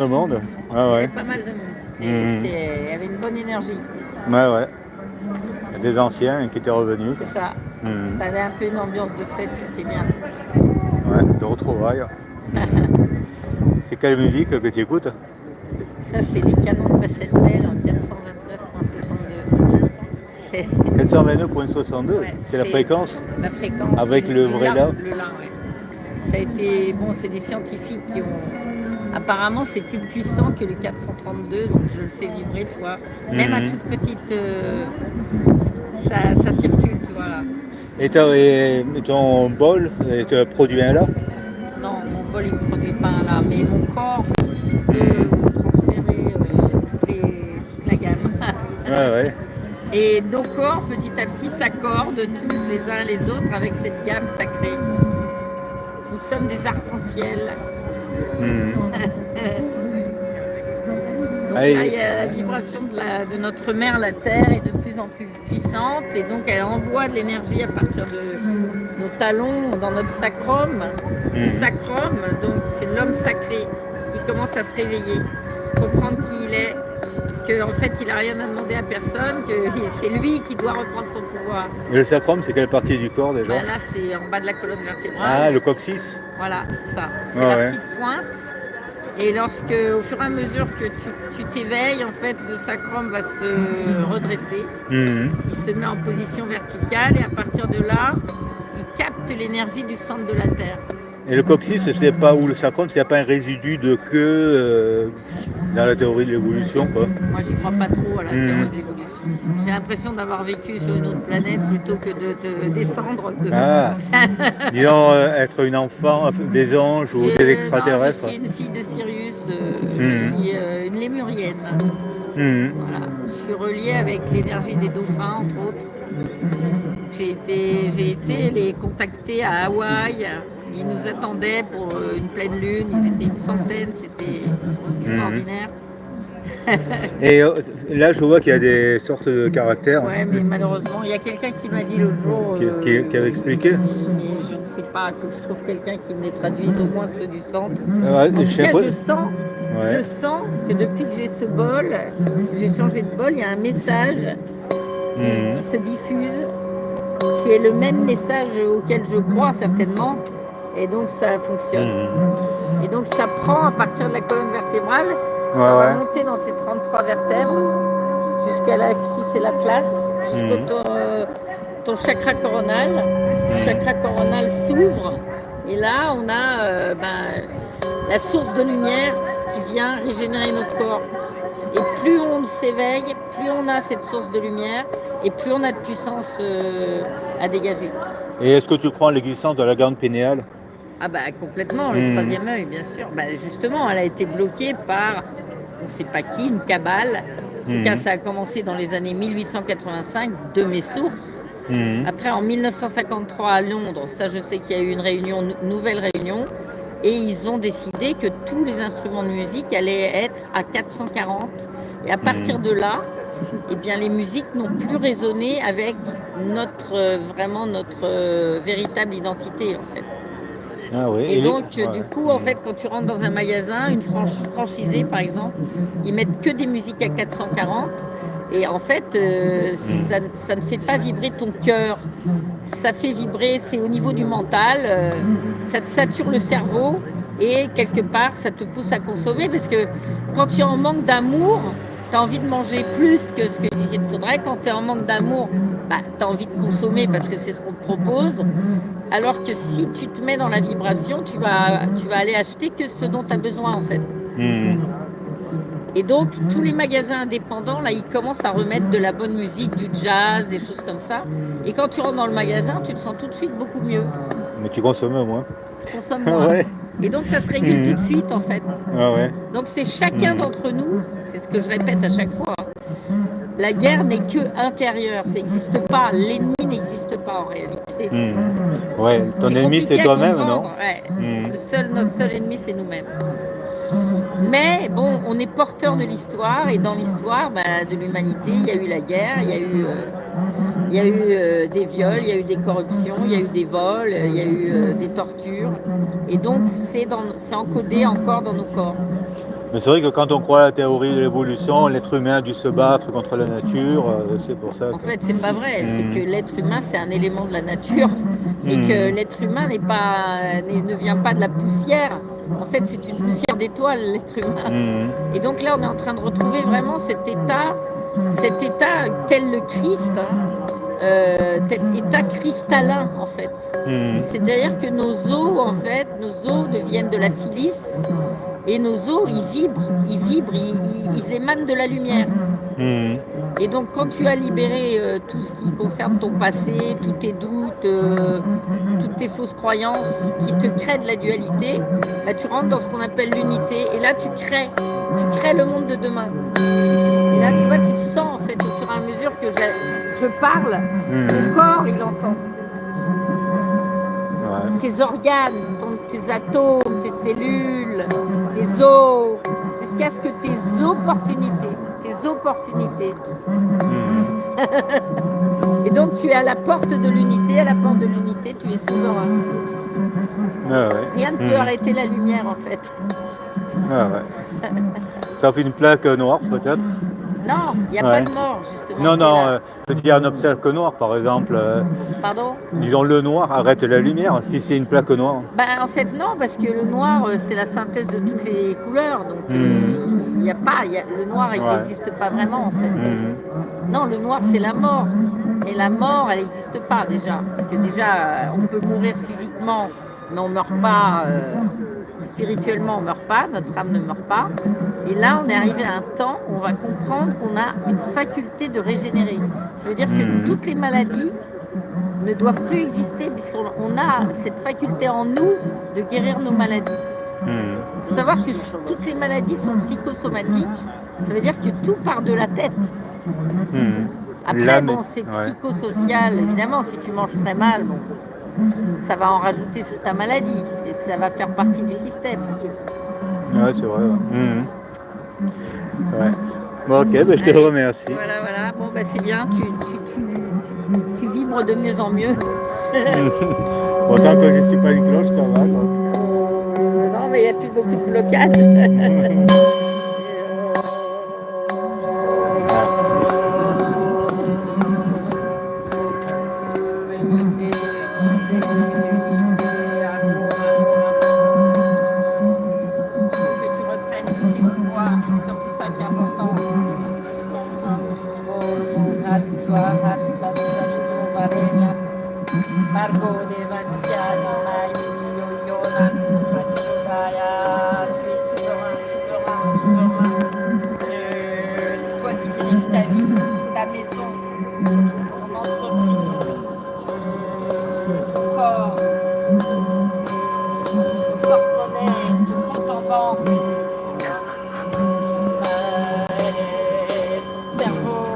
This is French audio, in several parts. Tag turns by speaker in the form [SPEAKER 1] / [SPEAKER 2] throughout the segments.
[SPEAKER 1] Le monde?
[SPEAKER 2] Il y avait pas mal de monde. Il y avait une bonne énergie.
[SPEAKER 1] Ouais. Il y a des anciens qui étaient revenus.
[SPEAKER 2] C'est ça.
[SPEAKER 1] Mhm.
[SPEAKER 2] Ça avait un peu une ambiance de fête, c'était bien.
[SPEAKER 1] Ouais, de retrouvailles. C'est quelle musique que tu écoutes?
[SPEAKER 2] Ça, c'est les canons de Pachelbel en 429.62. C'est
[SPEAKER 1] 429.62,
[SPEAKER 2] ouais,
[SPEAKER 1] c'est la fréquence
[SPEAKER 2] la fréquence
[SPEAKER 1] avec le vrai La.
[SPEAKER 2] Le La, ouais. Ça a été bon, c'est des scientifiques qui ont. Apparemment, c'est plus puissant que le 432, donc je le fais vibrer, tu vois. Même à toute petite, ça circule, tu vois là.
[SPEAKER 1] Et ton bol te produit un La?
[SPEAKER 2] Non, mon bol il me produit pas un La, mais mon corps peut transférer toute la gamme.
[SPEAKER 1] Ouais.
[SPEAKER 2] Et nos corps, petit à petit, s'accordent tous les uns les autres avec cette gamme sacrée. Nous sommes des arcs-en-ciel. Donc là, il y a la vibration de notre mère, la Terre, est de plus en plus puissante. Et donc, elle envoie de l'énergie à partir de nos talons dans notre sacrum. Le sacrum, donc, c'est l'homme sacré qui commence à se réveiller, comprendre qui il est, qu'en fait, il n'a rien à demander à personne, que c'est lui qui doit reprendre son pouvoir.
[SPEAKER 1] Et le sacrum, c'est quelle partie du corps déjà?
[SPEAKER 2] Là, c'est en bas de la colonne vertébrale.
[SPEAKER 1] Ah, le coccyx?
[SPEAKER 2] Voilà, c'est ça. C'est la petite pointe. Et lorsque, au fur et à mesure que tu t'éveilles, en fait, ce sacrum va se redresser. Il se met en position verticale et à partir de là, il capte l'énergie du centre de la Terre.
[SPEAKER 1] Et le coccyx, c'est pas où le sacrum, c'est pas un résidu de queue dans la théorie de l'évolution, quoi.
[SPEAKER 2] Moi, j'y crois pas trop à la théorie de l'évolution. J'ai l'impression d'avoir vécu sur une autre planète plutôt que de descendre.
[SPEAKER 1] Disons, être une enfant des anges ou des extraterrestres.
[SPEAKER 2] Je suis une fille de Sirius, je suis une lémurienne. Voilà. Je suis reliée avec l'énergie des dauphins, entre autres. J'ai été les contacter à Hawaï. Ils nous attendaient pour une pleine lune. Ils étaient une centaine. C'était extraordinaire.
[SPEAKER 1] Et là, je vois qu'il y a des sortes de caractères.
[SPEAKER 2] Ouais, mais malheureusement, il y a quelqu'un qui m'a dit l'autre jour.
[SPEAKER 1] Qui avait expliqué.
[SPEAKER 2] Mais je ne sais pas. Il faut que je trouve quelqu'un qui me les traduise, au moins ceux du centre.
[SPEAKER 1] En
[SPEAKER 2] tout cas, je sens que depuis que j'ai ce bol, j'ai changé de bol, il y a un message qui se diffuse, qui est le même message auquel je crois certainement. Et donc ça fonctionne. Et donc ça prend à partir de la colonne vertébrale, ça va monter dans tes 33 vertèbres, jusqu'à là, si c'est la place, jusqu'au ton chakra coronal. Le chakra coronal s'ouvre et là on a la source de lumière qui vient régénérer notre corps. Et plus on s'éveille, plus on a cette source de lumière et plus on a de puissance à dégager.
[SPEAKER 1] Et est-ce que tu crois en l'existence de la glande pénéale?
[SPEAKER 2] Ah bah complètement, le troisième œil, bien sûr. Bah, justement, elle a été bloquée par, on ne sait pas qui, une cabale. En tout cas, ça a commencé dans les années 1885, de mes sources. Après, en 1953 à Londres, ça je sais qu'il y a eu une nouvelle réunion, et ils ont décidé que tous les instruments de musique allaient être à 440. Et à partir de là, eh bien, les musiques n'ont plus résonné avec notre véritable identité, en fait.
[SPEAKER 1] Ah oui.
[SPEAKER 2] Et donc, du coup, en fait, quand tu rentres dans un magasin, une franchisée, par exemple, ils mettent que des musiques à 440. Et en fait, ça ne fait pas vibrer ton cœur. Ça fait vibrer, c'est au niveau du mental. Ça te sature le cerveau. Et quelque part, ça te pousse à consommer. Parce que quand tu es en manque d'amour, tu as envie de manger plus que ce qu'il te faudrait. Quand tu es en manque d'amour, tu as envie de consommer parce que c'est ce qu'on te propose. Alors que si tu te mets dans la vibration, tu vas aller acheter que ce dont tu as besoin, en fait. Et donc, tous les magasins indépendants, là, ils commencent à remettre de la bonne musique, du jazz, des choses comme ça. Et quand tu rentres dans le magasin, tu te sens tout de suite beaucoup mieux.
[SPEAKER 1] Mais tu consommes moins.
[SPEAKER 2] Tu consommes moins. Et donc, ça se régule tout de suite, en fait. Donc, c'est chacun d'entre nous, c'est ce que je répète à chaque fois. La guerre n'est que intérieure, ça n'existe pas. L'ennemi n'existe pas en réalité.
[SPEAKER 1] Ton ennemi, c'est toi-même, non?
[SPEAKER 2] Notre seul ennemi, c'est nous-mêmes. Mais bon, on est porteur de l'histoire, et dans l'histoire de l'humanité, il y a eu la guerre, il y a eu des viols, il y a eu des corruptions, il y a eu des vols, il y a eu des tortures. Et donc, c'est encodé encore dans nos corps.
[SPEAKER 1] Mais c'est vrai que quand on croit à la théorie de l'évolution, l'être humain a dû se battre contre la nature, c'est pour ça
[SPEAKER 2] En
[SPEAKER 1] que...
[SPEAKER 2] fait, c'est pas vrai. C'est
[SPEAKER 1] Mhm.
[SPEAKER 2] que l'être humain, c'est un élément de la nature et que
[SPEAKER 1] Mhm.
[SPEAKER 2] l'être humain ne vient pas de la poussière. En fait, c'est une poussière d'étoiles, l'être humain.
[SPEAKER 1] Mhm.
[SPEAKER 2] Et donc là, on est en train de retrouver vraiment cet état tel le Christ, cet état cristallin, en fait.
[SPEAKER 1] Mhm.
[SPEAKER 2] C'est-à-dire que nos os deviennent de la silice et nos os, ils émanent de la lumière.
[SPEAKER 1] Mhm.
[SPEAKER 2] Et donc, quand tu as libéré tout ce qui concerne ton passé, tous tes doutes, toutes tes fausses croyances qui te créent de la dualité, bah, tu rentres dans ce qu'on appelle l'unité. Et là, tu crées le monde de demain. Et là, tu vois, tu te sens, en fait, au fur et à mesure que je parle, ton corps, il entend.
[SPEAKER 1] Ouais.
[SPEAKER 2] Tes organes, tes atomes, tes cellules, tes os, jusqu'à ce que tes opportunités.
[SPEAKER 1] Mhm.
[SPEAKER 2] Et donc tu es à la porte de l'unité, tu es souverain.
[SPEAKER 1] Ah ouais.
[SPEAKER 2] Rien ne peut arrêter la lumière en fait.
[SPEAKER 1] Ah ouais. Sauf une plaque noire peut-être.
[SPEAKER 2] Non, il n'y a
[SPEAKER 1] Ouais.
[SPEAKER 2] pas de mort justement.
[SPEAKER 1] Non,
[SPEAKER 2] c'est
[SPEAKER 1] non,
[SPEAKER 2] là.
[SPEAKER 1] je veux dire un obstacle noir par exemple.
[SPEAKER 2] Pardon?
[SPEAKER 1] Disons le noir arrête la lumière si c'est une plaque noire.
[SPEAKER 2] Ben, en fait non, parce que le noir c'est la synthèse de toutes les couleurs. Donc
[SPEAKER 1] Mhm.
[SPEAKER 2] il n'y a pas, le noir il
[SPEAKER 1] Ouais.
[SPEAKER 2] n'existe pas vraiment en fait.
[SPEAKER 1] Mhm.
[SPEAKER 2] Non, le noir c'est la mort. Et la mort elle n'existe pas déjà. Parce que déjà on peut mourir physiquement, mais on ne meurt pas. Spirituellement, on ne meurt pas, notre âme ne meurt pas. Et là, on est arrivé à un temps où on va comprendre qu'on a une faculté de régénérer. Ça veut dire que toutes les maladies ne doivent plus exister puisqu'on a cette faculté en nous de guérir nos maladies. Il faut savoir que toutes les maladies sont psychosomatiques. Ça veut dire que tout part de la tête. Après, bon, c'est psychosocial. Évidemment, si tu manges très mal, bon, ça va en rajouter sur ta maladie. Ça va faire partie du système.
[SPEAKER 1] Ouais, c'est vrai. Ouais. Ouais. Bon, ok, ben, je te remercie.
[SPEAKER 2] Voilà. Bon, ben, c'est bien. Tu vibres de mieux en mieux.
[SPEAKER 1] Autant que je ne suis pas une cloche, ça va.
[SPEAKER 2] Non, mais il n'y a plus beaucoup de blocage. C'est surtout ça qui est important. Tu es souverain. C'est toi qui diriges ta vie, ta maison, ton entreprise, ton corps, ton porte-monnaie, ton compte en banque. Cerveau.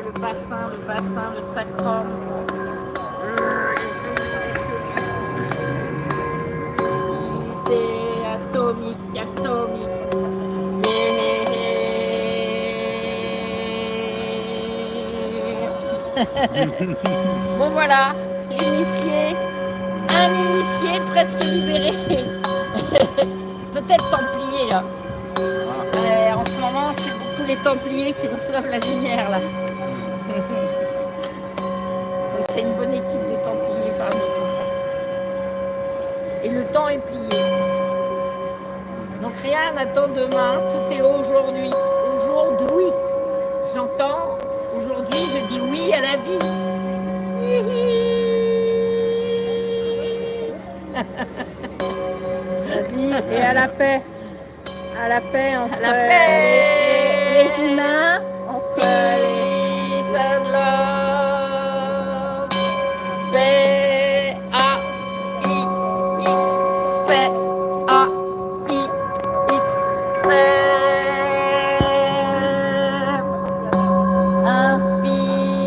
[SPEAKER 2] Le bassin, le sacrum. Atomique. Bon voilà, un initié presque libéré. Peut-être templier là. En ce moment, c'est beaucoup les templiers qui reçoivent la lumière là. Donc il y a une bonne équipe de templiers parmi nous. Et le temps est plié. Donc rien n'attend demain, tout est aujourd'hui. Aujourd'hui, j'entends, aujourd'hui je dis oui à la vie.
[SPEAKER 3] La vie et à la paix. À la paix entre les humains.
[SPEAKER 2] Peace and love. P-A-I-X. P-A-I-X. Inspire.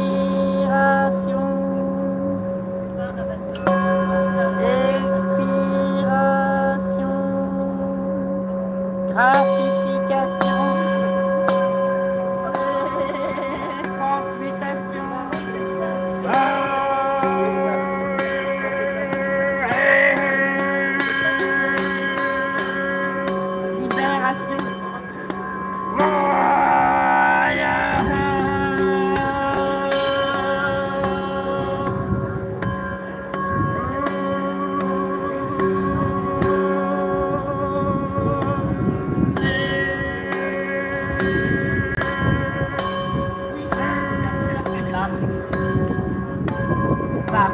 [SPEAKER 2] Bam,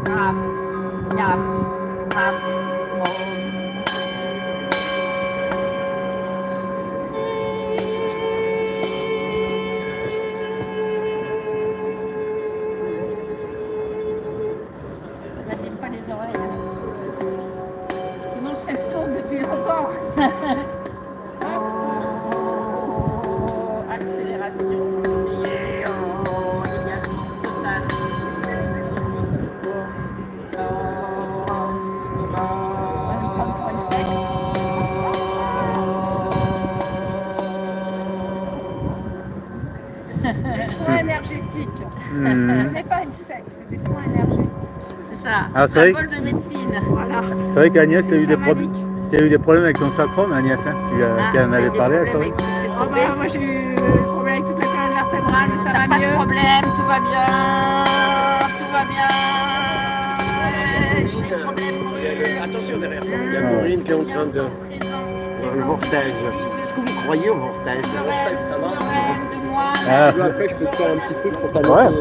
[SPEAKER 2] bam, yam, bam, bom. Ça n'abîme pas les oreilles. Sinon, je serais sourde depuis longtemps. Accélération. Négation totale.
[SPEAKER 3] Des soins énergétiques.
[SPEAKER 1] Mhm.
[SPEAKER 3] Ce n'est pas une secte, c'est des soins énergétiques.
[SPEAKER 2] C'est ça.
[SPEAKER 1] Ah, c'est vrai
[SPEAKER 2] Symbole de médecine.
[SPEAKER 3] Voilà.
[SPEAKER 1] C'est vrai qu'Agnès, tu as eu des
[SPEAKER 3] Chamanique.
[SPEAKER 1] problèmes. Tu as eu des problèmes avec ton sacrum, Agnès, hein, tu en avais parlé à toi.
[SPEAKER 2] Moi,
[SPEAKER 3] Moi j'ai eu des problèmes avec toute la colonne vertébrale, mais ça
[SPEAKER 2] t'as
[SPEAKER 3] va
[SPEAKER 2] pas de
[SPEAKER 3] mieux.
[SPEAKER 2] problème, tout va bien. Tout va bien. Tous les problèmes vont mieux.
[SPEAKER 4] Attention derrière toi. Il y a Corinne qui est en train de. Le vortage. Est-ce que vous croyez au vortage?
[SPEAKER 1] Ah.
[SPEAKER 4] Après, je peux te faire un petit truc pour pas
[SPEAKER 1] Ouais.
[SPEAKER 4] laisser.